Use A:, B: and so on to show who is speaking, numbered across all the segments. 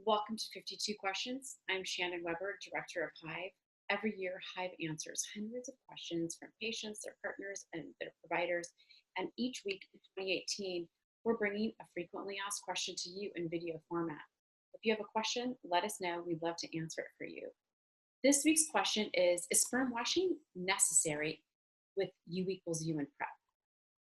A: Welcome to 52 Questions. I'm Shannon Weber, Director of Hive. Every year, Hive answers hundreds of questions from patients, their partners, and their providers. And each week in 2018, we're bringing a frequently asked question to you in video format. If you have a question, let us know. We'd love to answer it for you. This week's question is sperm washing necessary with U equals U in PrEP?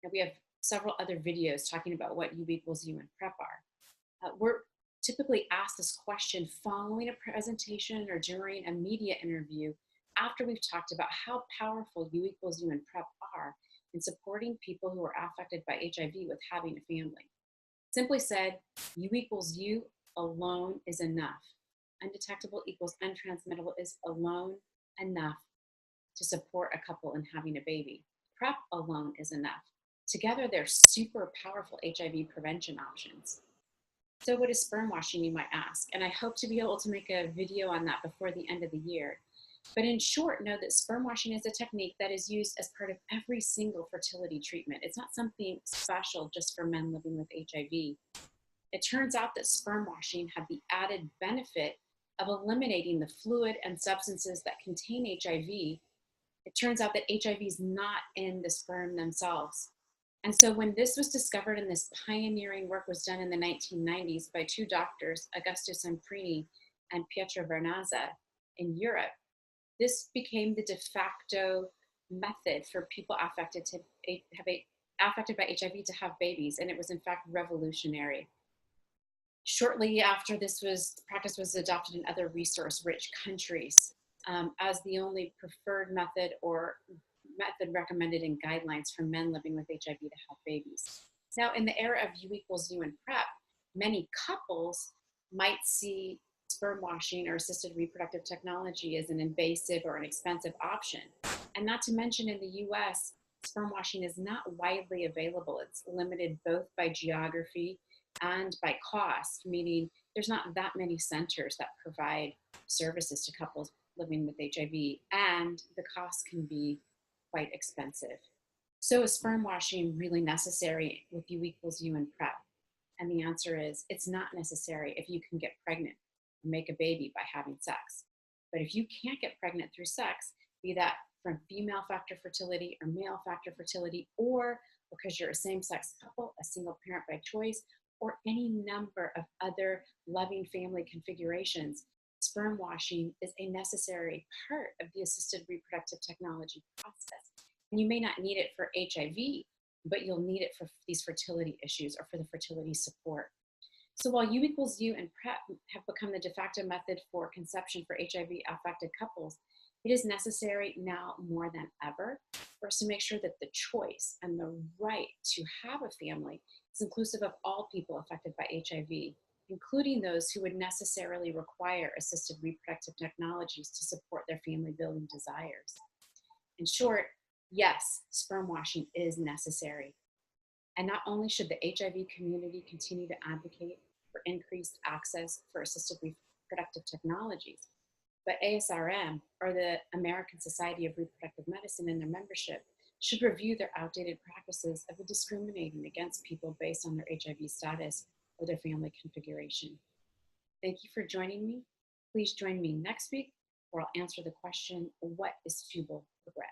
A: Now, we have several other videos talking about what U equals U in PrEP are. We're typically asked this question following a presentation or during a media interview after we've talked about how powerful U equals U and PrEP are in supporting people who are affected by HIV with having a family. Simply said, U equals U alone is enough. Undetectable equals untransmittable is alone enough to support a couple in having a baby. PrEP alone is enough. Together, they're super powerful HIV prevention options. So what is sperm washing, you might ask? And I hope to be able to make a video on that before the end of the year. But in short, know that sperm washing is a technique that is used as part of every single fertility treatment. It's not something special just for men living with HIV. It turns out that sperm washing had the added benefit of eliminating the fluid and substances that contain HIV. It turns out that HIV is not in the sperm themselves. And so when this was discovered and this pioneering work was done in the 1990s by two doctors, Augusto Semprini and Pietro Vernazza in Europe, this became the de facto method for people affected by HIV to have babies, and it was in fact revolutionary. Shortly after practice was adopted in other resource-rich countries as the only preferred method or method recommended in guidelines for men living with HIV to have babies. Now, in the era of U equals U in PrEP, many couples might see sperm washing or assisted reproductive technology as an invasive or an expensive option. And not to mention in the US, sperm washing is not widely available. It's limited both by geography and by cost, meaning there's not that many centers that provide services to couples living with HIV, and the cost can be quite expensive. So is sperm washing really necessary with U equals U in PrEP? And the answer is it's not necessary if you can get pregnant and make a baby by having sex. But if you can't get pregnant through sex, be that from female factor fertility or male factor fertility, or because you're a same-sex couple, a single parent by choice, or any number of other loving family configurations, sperm washing is a necessary part of the assisted reproductive technology process. And you may not need it for HIV, but you'll need it for these fertility issues or for the fertility support. So while U equals U and PrEP have become the de facto method for conception for HIV affected couples, it is necessary now more than ever for us to make sure that the choice and the right to have a family is inclusive of all people affected by HIV, including those who would necessarily require assisted reproductive technologies to support their family building desires. In short, yes, sperm washing is necessary. And not only should the HIV community continue to advocate for increased access for assisted reproductive technologies, but ASRM, or the American Society of Reproductive Medicine, and their membership should review their outdated practices of discriminating against people based on their HIV status or their family configuration. Thank you for joining me. Please join me next week where I'll answer the question, what is tubal regret?